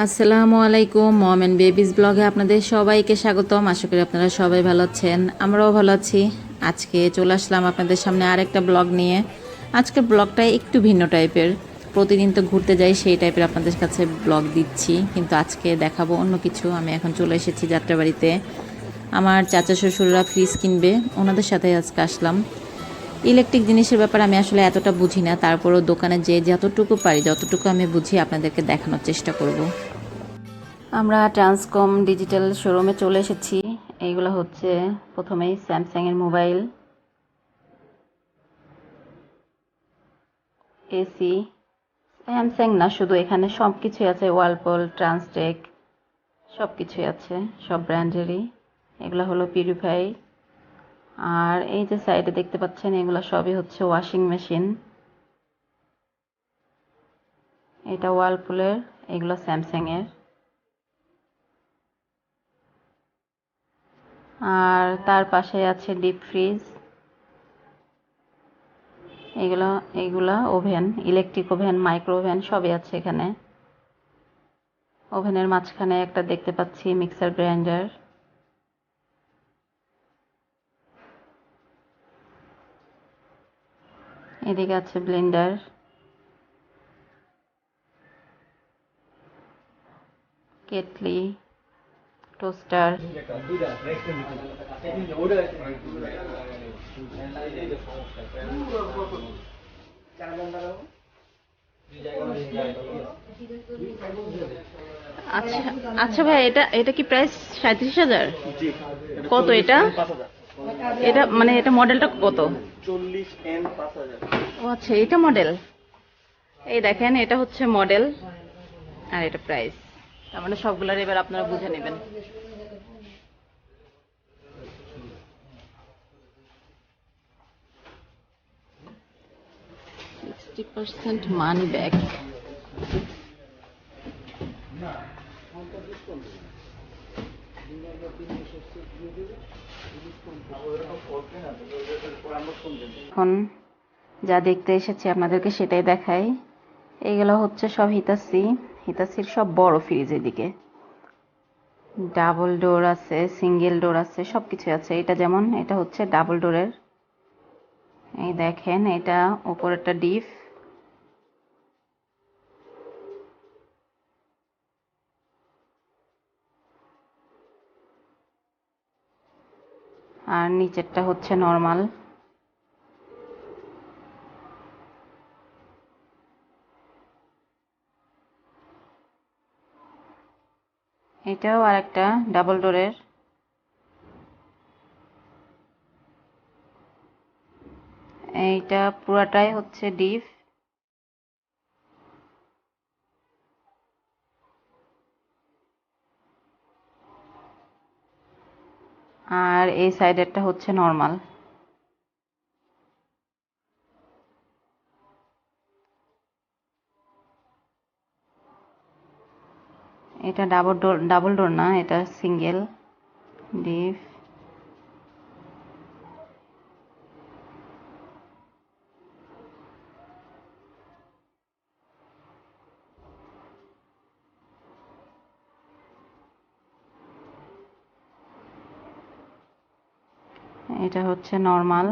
আসসালামু আলাইকুম, মম and babies ব্লগে আপনাদের সবাইকে স্বাগতম। আশা করি আপনারা সবাই ভালো আছেন, আমরাও ভালো আছি। আজকে চলে আসলাম আপনাদের সামনে আরেকটা ব্লগ নিয়ে। আজকের ব্লগটা একটু ভিন্ন টাইপের। প্রতিদিন তো ঘুরতে যাই, সেই টাইপের আপনাদের কাছে ব্লগ দিচ্ছি, কিন্তু আজকে দেখাবো অন্য কিছু। আমি এখন চলে এসেছি যাত্রাবাড়িতে। আমার চাচা শ্বশুররা ফ্রিজ কিনবে, ওনাদের সাথে আজকে আসলাম। ইলেকট্রিক জিনিসের ব্যাপারে আমি আসলে এতটা বুঝি না, তারপরও দোকানে যে যতটুকু পারি, যতটুকু আমি বুঝি আপনাদেরকে দেখানোর চেষ্টা করব। আমরা ট্রান্সকম ডিজিটাল শোরুমে চলে এসেছি। এইগুলো হচ্ছে প্রথমেই স্যামসাংয়ের মোবাইল, এসি। স্যামসাং না শুধু, এখানে সব কিছুই আছে, ওয়ালপল, ট্রান্সটেক, সব কিছুই আছে, সব ব্র্যান্ডেরই। এগুলো হলো পিউরিফাই। আর এই যে সাইডে দেখতে পাচ্ছেন, এগুলো সবই হচ্ছে ওয়াশিং মেশিন। এটা ওয়ালপুলের, এগুলো স্যামসাংয়ের। আর তার পাশে আছে ডিপ ফ্রিজ। এগুলো এগুলা oven, electric oven, micro oven সবই আছে এখানে। ওভেনের মাঝখানে একটা দেখতে পাচ্ছি মিক্সার গ্রাইন্ডার। এদিকে আছে ব্লেন্ডার, কেটলি, টোস্টার। আচ্ছা আচ্ছা ভাই, এটা এটা কি প্রাইস 37,000? কত এটা? এটা মানে এটা মডেলটা কত? 40N 5000। ও আচ্ছা, এটা মডেল। এই দেখেন, এটা হচ্ছে মডেল আর এটা প্রাইস। তার মানে সবগুলোর এবার আপনারা বুঝে নেবেন। 60% মানি ব্যাক। এখন যা দেখতে এসেছি আপনাদেরকে সেটাই দেখাই। এইগুলো হচ্ছে সব হিতাসি, হিতাসির সব বড় ফ্রিজ। এদিকে ডাবল ডোর আছে, সিঙ্গেল ডোর আছে, সব কিছু আছে। এটা যেমন, এটা হচ্ছে ডাবল ডোরের। এই দেখেন, এটা উপরেরটা ডিপ, আর নিচেরটা হচ্ছে নর্মাল। এটাও আর একটা ডাবল ডোরের। এইটা পুরাটাই হচ্ছে ডিপ। আর এই সাইডেরটা হচ্ছে নর্মাল। এটা ডাবল ডোর, ডাবল ডোর না, এটা সিঙ্গেল ডিপ। এটা হচ্ছে নর্মাল।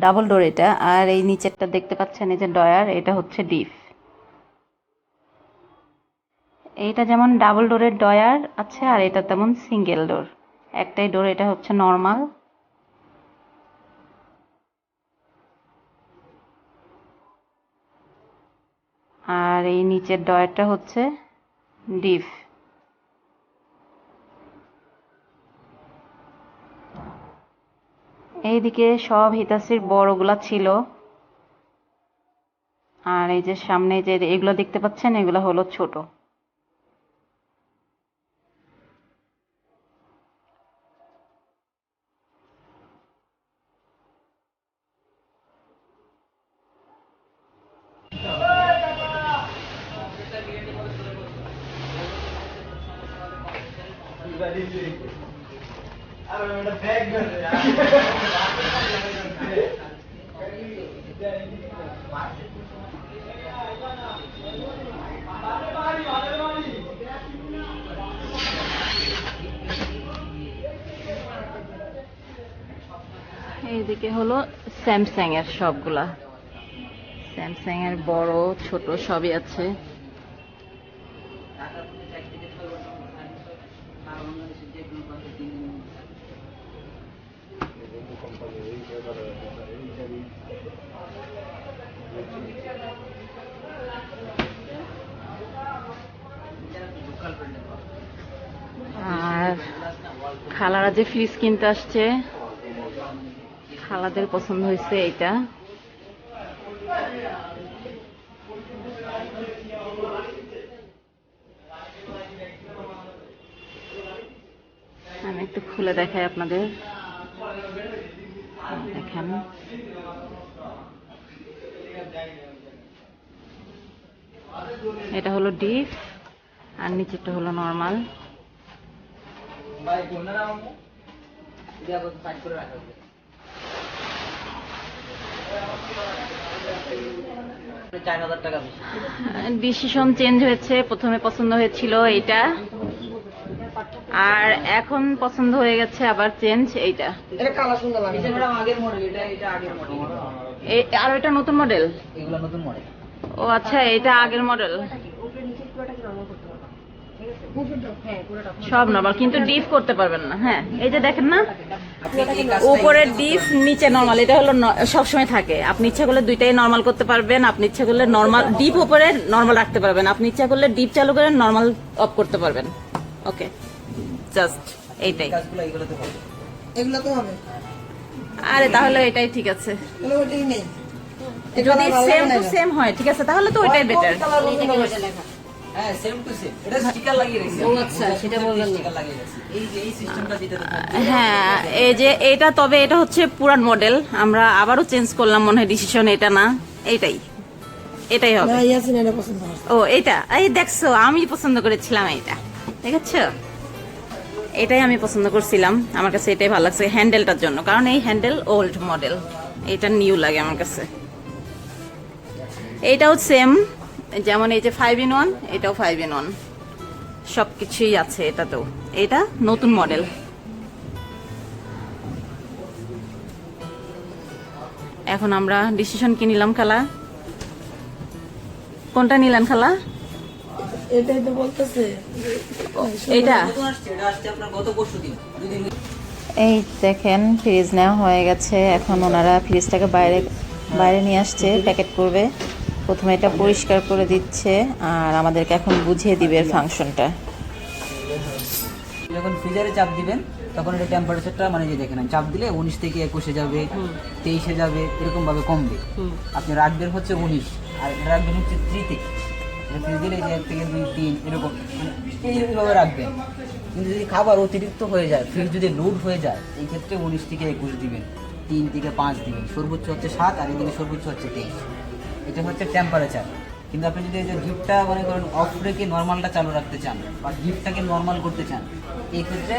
ডাবল ডোর এটা। আর এই নিচেরটা দেখতে পাচ্ছেন, এই যে ডয়ার, এটা হচ্ছে ডিপ। এইটা যেমন ডাবল ডোরের ডয়ার আছে, আর এটা তেমন সিঙ্গেল ডোর, একটাই ডোর। এটা হচ্ছে নর্মাল। আর এই নিচের ডয়ারটা হচ্ছে ডিপ। এইদিকে সব হিতাসির বড়গুলা ছিল। আর এই যে সামনে যে এগুলো দেখতে পাচ্ছেন, এগুলো হলো ছোট। এদিকে হলো স্যামসাং এর সবগুলা, স্যামসাং এর বড় ছোট সবই আছে। আর খালারা যে ফ্রিজ কিনতে আসছে, খালাদের পছন্দ হয়েছে এইটা। আমি একটু খুলে দেখাই আপনাদের, দেখেন। এটা হলো ডিপ আর নিচেরটা হলো নর্মাল। ডিসিশন চেঞ্জ হয়েছে, প্রথমে পছন্দ হয়েছিল এইটা, আর এখন পছন্দ হয়ে গেছে আবার চেঞ্জ এইটা। আর এটা নতুন মডেল? ও আচ্ছা, এটা আগের মডেল। সব নরমাল, কিন্তু ডিপ করতে পারবেন না। হ্যাঁ, এই যে দেখেন না, উপরে ডিপ নিচে নরমাল, এটা হলো সবসময় থাকে। আপনি ইচ্ছা করলে দুইটাই নরমাল করতে পারবেন, আপনি ইচ্ছা করলে নরমাল ডিপ উপরে নরমাল রাখতে পারবেন, আপনি ইচ্ছা করলে ডিপ চালু করে নরমাল অফ করতে পারবেন। ওকে, জাস্ট এইটাই। এগুলো তো হবে। আরে তাহলে এটাই ঠিক আছে, যদি সেম টু সেম হয় ঠিক আছে, তাহলে তো ওইটাই বেটার। হ্যাঁ, সেম টু সেম। এটা স্টিকার লাগিয়ে রেখেছি। ও আচ্ছা, সেটা বললেন। স্টিকার লাগিয়ে রেখেছি। এই যে এই সিস্টেমটা যেটা হ্যাঁ, এই যে এটা, তবে এটা হচ্ছে পুরান মডেল, আমরা আবারও চেঞ্জ করলাম মনে হয় ডিসিশন। এটা না, এইটাই, এটাই হবে। না, ইয়াসিন এটা পছন্দ করে। ও এইটা, এই দেখছো, আমি পছন্দ করেছিলাম এইটা, ঠিক আছে, এটাই আমি পছন্দ করছিলাম। আমার কাছে এটাই ভালো লাগছে হ্যান্ডেলটার জন্য, কারণ এই হ্যান্ডেল ওল্ড মডেল, এটা নিউ লাগে আমার কাছে। এইটাও সেম, যেমন এই যে 5-in-1, এটাও 5-in-1, সবকিছুই আছে এটাতেও। এটা নতুন মডেল। এখন আমরা ডিসিশন কি নিলাম খালা? কোনটা নিলেন খালা? এটাই তো বলতেছে। এইটা আসছে আপনার গত পরশুদিন, দুদিন। এই দেখেন, ফ্রিজ নেওয়া হয়ে গেছে। এখন ওনারা ফ্রিজটাকে বাইরে নিয়ে আসছে, প্যাকেট করবে। প্রথমে এটা পরিষ্কার করে দিচ্ছে, আর আমাদেরকে এখন বুঝিয়ে দিবে ফাংশনটা। যখন ফ্রিজারে চাপ দিবেন তখন এটা টেম্পারেচারটা, মানে যে দেখেন চাপ দিলে 19 থেকে 21 যাবে, 23 যাবে, এরকম ভাবে কমবে। আপনি রাখবেন হচ্ছে 19, আর এটা রাখবেন হচ্ছে 3 থেকে। ফ্রিজ দিলে 1 থেকে 2, 3 এরকম, মানে এইভাবে রাখবেন। কিন্তু যদি খাবার অতিরিক্ত হয়ে যায়, ফ্রিজ যদি লোড হয়ে যায়, এই ক্ষেত্রে 19 থেকে 21 দিবেন, 3 থেকে 5 দিবেন, সর্বোচ্চ হচ্ছে 7, আর এদিকে সর্বোচ্চ হচ্ছে 23। এটা হচ্ছে টেম্পারেচার। কিন্তু আপনি যদি এই যে ডিপটা মনে করেন অফ রেখে নর্মালটা চালু রাখতে চান, বা ডিপটাকে নর্মাল করতে চান, এই ক্ষেত্রে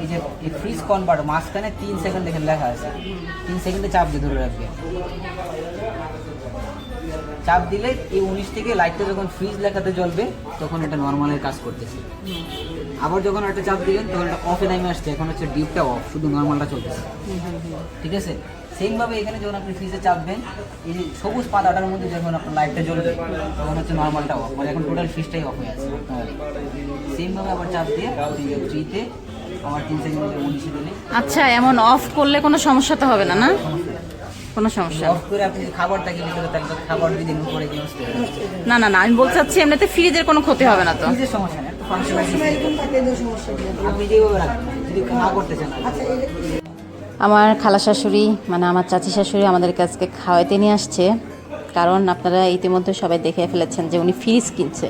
এই যে এই ফ্রিজ কনভার্ট মাঝখানে 3 সেকেন্ড দেখেন লেখা আছে, 3 সেকেন্ডে চাপ দিয়ে ধরে রাখবেন। চাপ দিলে এই 19 থেকে লাইটটা যখন ফ্রিজ লেখাতে জ্বলবে, তখন এটা নর্মালের কাজ করতেছে। আবার যখন একটা চাপ দিবেন তখন এটা অফে নামে আসছে, এখন হচ্ছে ডিপটা অফ, শুধু নর্মালটা চলতেছে। ঠিক আছে, সেমভাবে এখানে যখন আপনি ফ্রিজে চাপবেন, এই যে সবুজ পাতাটার মধ্যে যখন আপনার লাইটটা জ্বলবে, তখন হচ্ছে নর্মালটা অফ, মানে এখন টোটাল ফ্রিজটাই অফ হয়ে আছে। সেমভাবে আবার চাপ দিয়ে 3-তে আবার 3 সেকেন্ড 19 দিলে। আচ্ছা, এমন অফ করলে কোনো সমস্যা তো হবে না? না, কোনো সমস্যা অফ করে আপনি যদি খাবারটাকে ভিতরে, তাহলে তো খাবার দিন উপরে গিয়ে নষ্ট হয়ে যাবে। না, না, না, আমি বলতে চাচ্ছি এমনিতে ফ্রিজের কোনো ক্ষতি হবে না তো? ফ্রিজের সমস্যা নেই, একটু ফাংশনাল এরকম থাকে যে সমস্যা কি? আপনি যেভাবে রাখবেন, যদি না করতে চান। আচ্ছা, আমার খালা শাশুড়ি, মানে আমার চাচি শাশুড়ি আমাদের কাছকে খাওয়াইতে নিয়ে আসছে, কারণ আপনারা ইতিমধ্যে সবাই দেখে ফেলেছেন যে উনি ফ্রিজ কিনছে,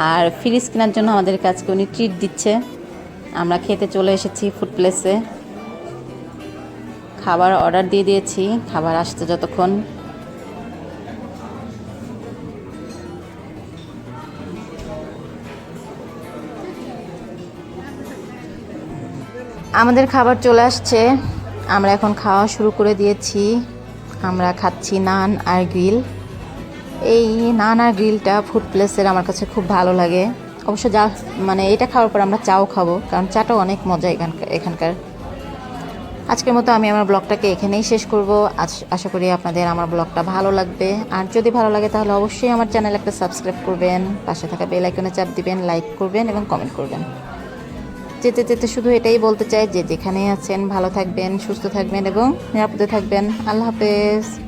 আর ফ্রিজ কেনার জন্য আমাদের কাছকে উনি ট্রিট দিচ্ছে। আমরা খেতে চলে এসেছি ফুড প্লেসে, খাবার অর্ডার দিয়ে দিয়েছি, খাবার আসছে যতক্ষণ। আমাদের খাবার চলে আসছে, আমরা এখন খাওয়া শুরু করে দিয়েছি। আমরা খাচ্ছি নান আর গ্রিল। এই নান আর গ্রিলটা ফুড প্লেসের আমার কাছে খুব ভালো লাগে। অবশ্য যা মানে এটা খাওয়ার পর আমরা চাও খাবো, কারণ চাটাও অনেক মজা এখানকার। আজকের মতো আমি আমার ব্লগটাকে এখানেই শেষ করব। আশা করি আপনাদের আমার ব্লগটা ভালো লাগবে। আর যদি ভালো লাগে তাহলে অবশ্যই আমার চ্যানেল একটা সাবস্ক্রাইব করবেন, পাশে থাকা বেল আইকনে চাপ দিবেন, লাইক করবেন এবং কমেন্ট করবেন। যেতে যেতে শুধু এটাই বলতে চাই যে যেখানে আছেন ভালো থাকবেন, সুস্থ থাকবেন এবং নিরাপদে থাকবেন। আল্লাহ হাফেজ।